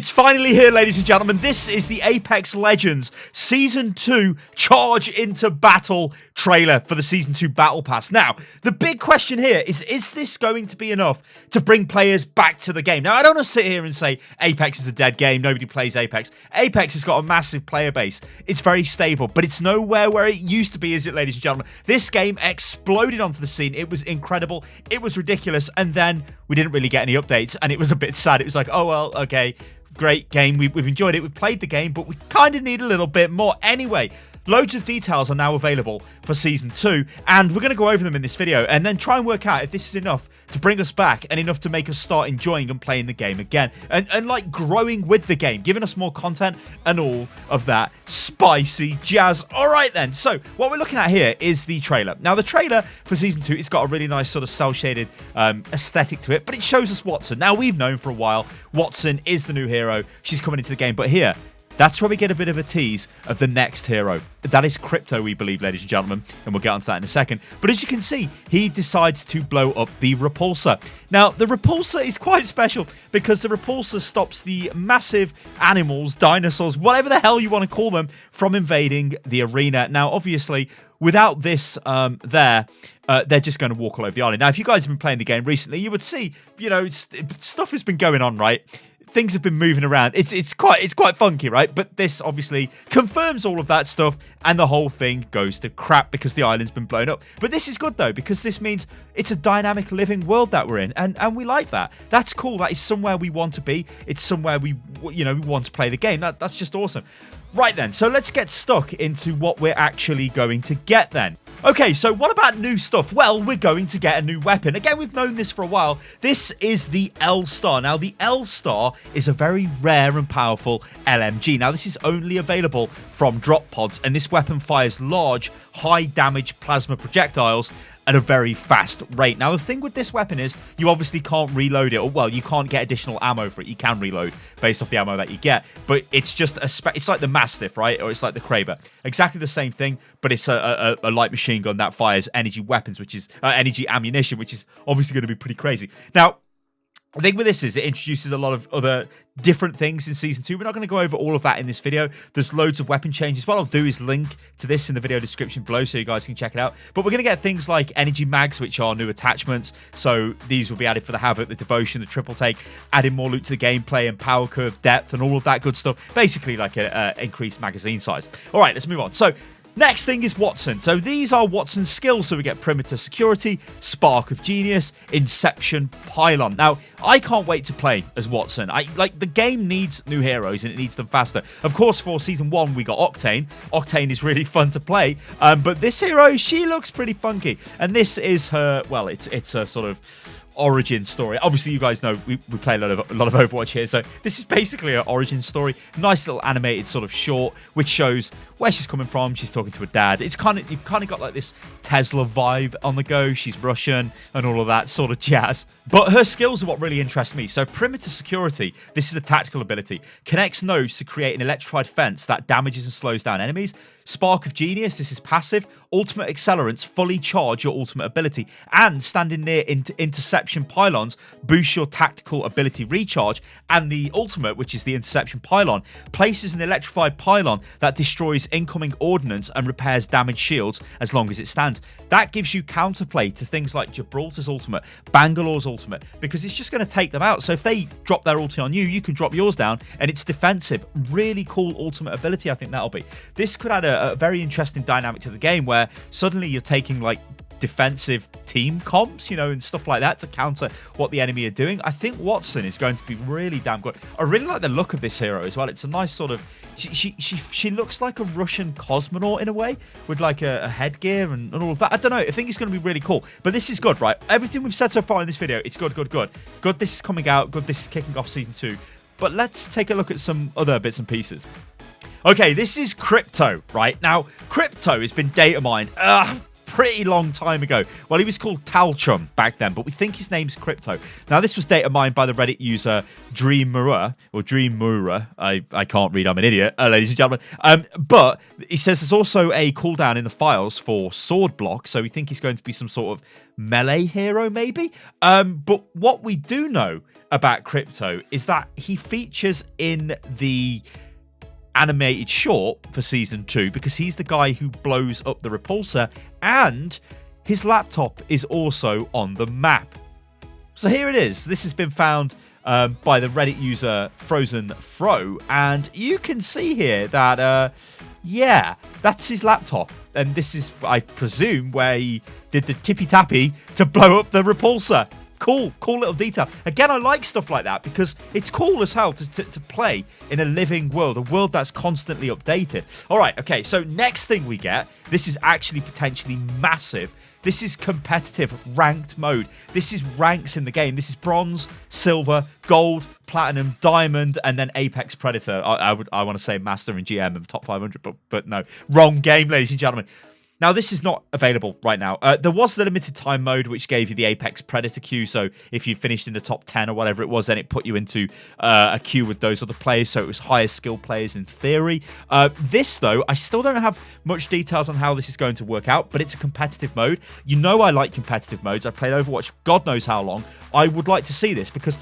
It's finally here, ladies and gentlemen. This is the Apex Legends Season 2 Charge into Battle trailer for the Season 2 Battle Pass. Now, the big question here is this going to be enough to bring players back to the game? Now, I don't want to sit here and say Apex is a dead game. Nobody plays Apex. Apex has got a massive player base. It's very stable, but it's nowhere where it used to be, is it, ladies and gentlemen? This game exploded onto the scene. It was incredible. It was ridiculous. And then we didn't really get any updates, and it was a bit sad. It was like, oh, well, okay. Great game. We've enjoyed it. We've played the game, but we kind of need a little bit more. Anyway, loads of details are now available for Season 2, and we're going to go over them in this video and then try and work out if this is enough to bring us back and enough to make us start enjoying and playing the game again. And like growing with the game, giving us more content and all of that spicy jazz. All right then, so what we're looking at here is the trailer. Now the trailer for Season 2, it's got a really nice sort of cel-shaded aesthetic to it, but it shows us Wattson. Now we've known for a while Wattson is the new hero. She's coming into the game, but here, that's where we get a bit of a tease of the next hero. That is Crypto, we believe, ladies and gentlemen, and we'll get onto that in a second. But as you can see, he decides to blow up the Repulsor. Now, the Repulsor is quite special because the Repulsor stops the massive animals, dinosaurs, whatever the hell you want to call them, from invading the arena. Now, obviously, without this they're just going to walk all over the island. Now, if you guys have been playing the game recently, you would see, you know, stuff has been going on, right? Things have been moving around. It's quite funky, right? But this obviously confirms all of that stuff, and the whole thing goes to crap because the island's been blown up. But this is good though, because this means it's a dynamic living world that we're in, and we like that. That's cool. That is somewhere we want to be. It's somewhere we want to play the game. That's just awesome. Right then, so let's get stuck into what we're actually going to get then. Okay, so what about new stuff? Well, we're going to get a new weapon. Again, we've known this for a while. This is the L-Star. Now, the L-Star is a very rare and powerful LMG. Now, this is only available from drop pods, and this weapon fires large, high-damage plasma projectiles at a very fast rate. Now, the thing with this weapon is you obviously can't reload it, or, well, you can't get additional ammo for it. You can reload based off the ammo that you get, but it's just it's like the Mastiff, right? Or it's like the Kraber. Exactly the same thing, but it's a light machine gun that fires energy weapons, which is energy ammunition, which is obviously going to be pretty crazy. Now, the thing with this is it introduces a lot of other different things in Season 2. We're not going to go over all of that in this video. There's loads of weapon changes. What I'll do is link to this in the video description below so you guys can check it out. But we're going to get things like energy mags, which are new attachments. So these will be added for the Havoc, the Devotion, the Triple Take, adding more loot to the gameplay and power curve depth and all of that good stuff. Basically like an increased magazine size. All right, let's move on. So next thing is Wattson. So these are Wattson's skills. So we get Perimeter Security, Spark of Genius, Inception, Pylon. Now, I can't wait to play as Wattson. The game needs new heroes and it needs them faster. Of course, for Season 1, we got Octane. Octane is really fun to play. But this hero, she looks pretty funky. And this is her, well, it's a sort of origin story. Obviously, you guys know we play a lot of Overwatch here, so this is basically her origin story. Nice little animated sort of short, which shows where she's coming from. She's talking to her dad. It's you've kind of got like this Tesla vibe on the go. She's Russian and all of that sort of jazz. But her skills are what really interest me. So Perimeter Security, this is a tactical ability, connects nodes to create an electrified fence that damages and slows down enemies. Spark of Genius, this is passive. Ultimate Accelerants, fully charge your ultimate ability. And standing near interception pylons, boosts your tactical ability recharge. And the ultimate, which is the interception pylon, places an electrified pylon that destroys incoming ordnance and repairs damaged shields as long as it stands. That gives you counterplay to things like Gibraltar's ultimate, Bangalore's ultimate, because it's just going to take them out. So if they drop their ulti on you, you can drop yours down, and it's defensive. Really cool ultimate ability, I think that'll be. This could add a very interesting dynamic to the game where suddenly you're taking like defensive team comps, and stuff like that to counter what the enemy are doing. I think Wattson is going to be really damn good. I really like the look of this hero as well. It's a nice sort of, she looks like a Russian cosmonaut in a way, with like a headgear and all of that. I don't know. I think it's going to be really cool. But this is good, right? Everything we've said so far in this video, it's good. Good this is coming out. Good this is kicking off Season 2. But let's take a look at some other bits and pieces. Okay, this is Crypto, right? Now, Crypto has been data mined pretty long time ago. Well, he was called Talchum back then, but we think his name's Crypto. Now, this was data mined by the Reddit user Dreamura, or Dreammura. I can't read, I'm an idiot, ladies and gentlemen. But he says there's also a cooldown in the files for sword block, so we think he's going to be some sort of melee hero, maybe. But what we do know about Crypto is that he features in the animated short for season 2 because he's the guy who blows up the repulsor, and his laptop is also on the map. So here it is. This has been found by the Reddit user Frozen Fro, and you can see here that yeah, that's his laptop, and this is, I presume, where he did the tippy tappy to blow up the repulsor. Cool little detail. Again, I like stuff like that because it's cool as hell to play in a living world, a world that's constantly updated. All right, okay, so next thing we get, this is actually potentially massive. This is competitive ranked mode. This is ranks in the game. This is bronze, silver, gold, platinum, diamond, and then Apex Predator. I want to say master and GM of top 500, but no, wrong game, ladies and gentlemen. Now, this is not available right now. There was the limited time mode, which gave you the Apex Predator queue. So if you finished in the top 10 or whatever it was, then it put you into a queue with those other players. So it was higher skill players in theory. This, though, I still don't have much details on how this is going to work out, but it's a competitive mode. You know I like competitive modes. I played Overwatch God knows how long. I would like to see this because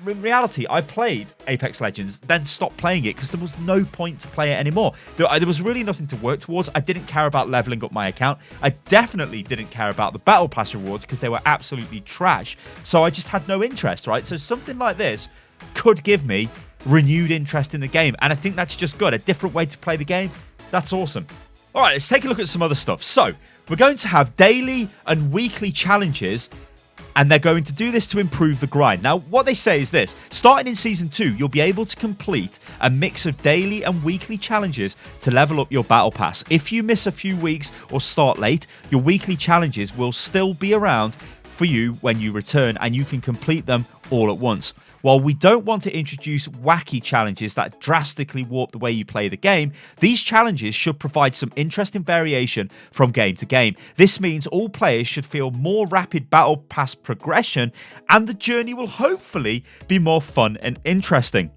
in reality, I played Apex Legends, then stopped playing it because there was no point to play it anymore. There was really nothing to work towards. I didn't care about leveling up my account. I definitely didn't care about the Battle Pass rewards because they were absolutely trash. So I just had no interest, right? So something like this could give me renewed interest in the game. And I think that's just good. A different way to play the game. That's awesome. All right, let's take a look at some other stuff. So we're going to have daily and weekly challenges, and they're going to do this to improve the grind. Now, what they say is this. Starting in Season 2, you'll be able to complete a mix of daily and weekly challenges to level up your Battle Pass. If you miss a few weeks or start late, your weekly challenges will still be around for you when you return, and you can complete them all at once. While we don't want to introduce wacky challenges that drastically warp the way you play the game, these challenges should provide some interesting variation from game to game. This means all players should feel more rapid Battle Pass progression, and the journey will hopefully be more fun and interesting.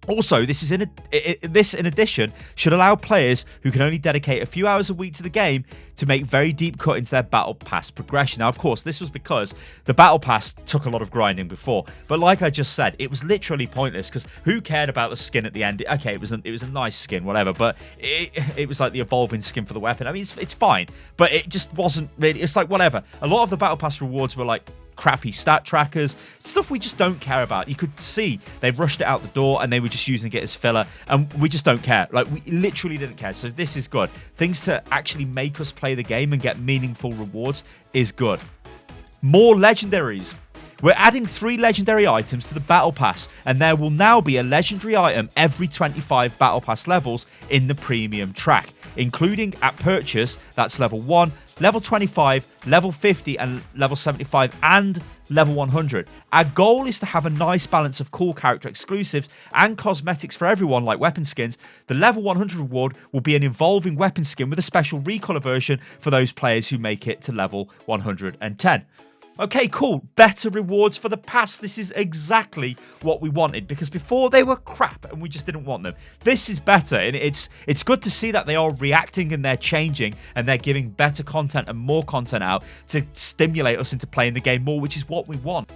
Also, this in addition should allow players who can only dedicate a few hours a week to the game to make very deep cut into their Battle Pass progression. Now, of course, this was because the Battle Pass took a lot of grinding before, but like I just said, it was literally pointless because who cared about the skin at the end? Okay, it was a nice skin, whatever, but it was like the evolving skin for the weapon. I mean, it's fine, but it just wasn't really. It's like whatever. A lot of the Battle Pass rewards were like crappy stat trackers, stuff we just don't care about. You could see they rushed it out the door and they were just using it as filler, and we just don't care. Like, we literally didn't care. So this is good. Things to actually make us play the game and get meaningful rewards is good. More legendaries. We're adding 3 legendary items to the Battle Pass, and there will now be a legendary item every 25 Battle Pass levels in the premium track, including at purchase. That's level 1, level 25, level 50, and level 75, and level 100. Our goal is to have a nice balance of cool character exclusives and cosmetics for everyone, like weapon skins. The level 100 reward will be an evolving weapon skin with a special recolor version for those players who make it to level 110. Okay, cool. Better rewards for the pass. This is exactly what we wanted, because before they were crap and we just didn't want them. This is better, and it's good to see that they are reacting and they're changing and they're giving better content and more content out to stimulate us into playing the game more, which is what we want.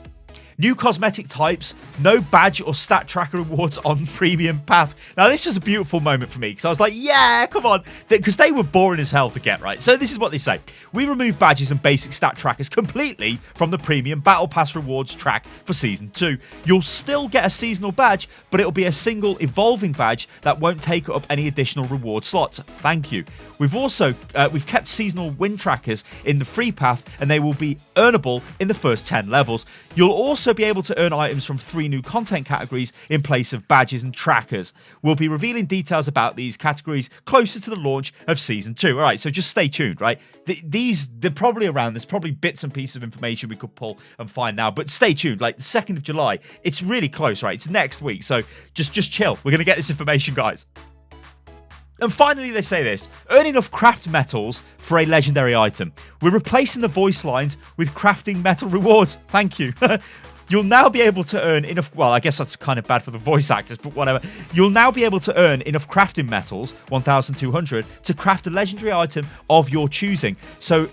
New cosmetic types, no badge or stat tracker rewards on Premium Path. Now, this was a beautiful moment for me because I was like, yeah, come on. Because they were boring as hell to get, right? So this is what they say. We remove badges and basic stat trackers completely from the Premium Battle Pass rewards track for Season 2. You'll still get a seasonal badge, but it'll be a single evolving badge that won't take up any additional reward slots. Thank you. We've kept seasonal win trackers in the free path, and they will be earnable in the first 10 levels. You'll also be able to earn items from 3 new content categories in place of badges and trackers. We'll be revealing details about these categories closer to the launch of Season 2. All right, so just stay tuned, right? They're probably around. There's probably bits and pieces of information we could pull and find now, but stay tuned. Like the 2nd of July, it's really close, right? It's next week, so just chill. We're going to get this information, guys. And finally, they say this: earn enough craft metals for a legendary item. We're replacing the voice lines with crafting metal rewards. Thank you. You'll now be able to earn enough. Well, I guess that's kind of bad for the voice actors, but whatever. You'll now be able to earn enough crafting metals, 1,200, to craft a legendary item of your choosing. So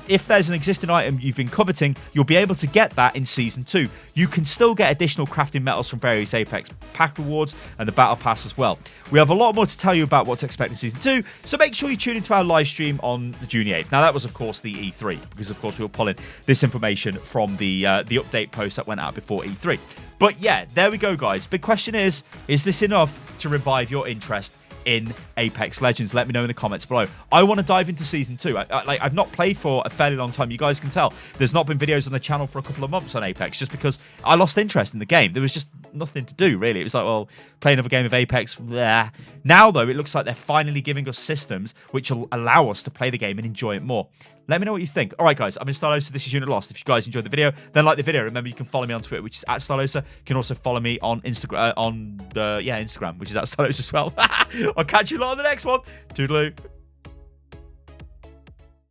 if there's an existing item you've been coveting, you'll be able to get that in Season 2. You can still get additional crafting metals from various Apex pack rewards and the Battle Pass as well. We have a lot more to tell you about what to expect in Season 2, so make sure you tune into our live stream on the June 8th. Now, that was, of course, the E3, because, of course, we were pulling this information from the update post that went out before E3. But, yeah, there we go, guys. Big question is this enough to revive your interest in Apex Legends? Let me know in the comments below. I want to dive into Season 2. I've not played for a fairly long time. You guys can tell there's not been videos on the channel for a couple of months on Apex, just because I lost interest in the game. There was just nothing to do, really. It was like, well, play another game of Apex. Bleh. Now, though, it looks like they're finally giving us systems which will allow us to play the game and enjoy it more. Let me know what you think. All right, guys, I'm Instalosa. This is Unit Lost. If you guys enjoyed the video, then like the video. Remember, you can follow me on Twitter, which is @Stylosa. You can also follow me on Instagram, Instagram, which is @Stylosa as well. I'll catch you lot on the next one. Toodaloo.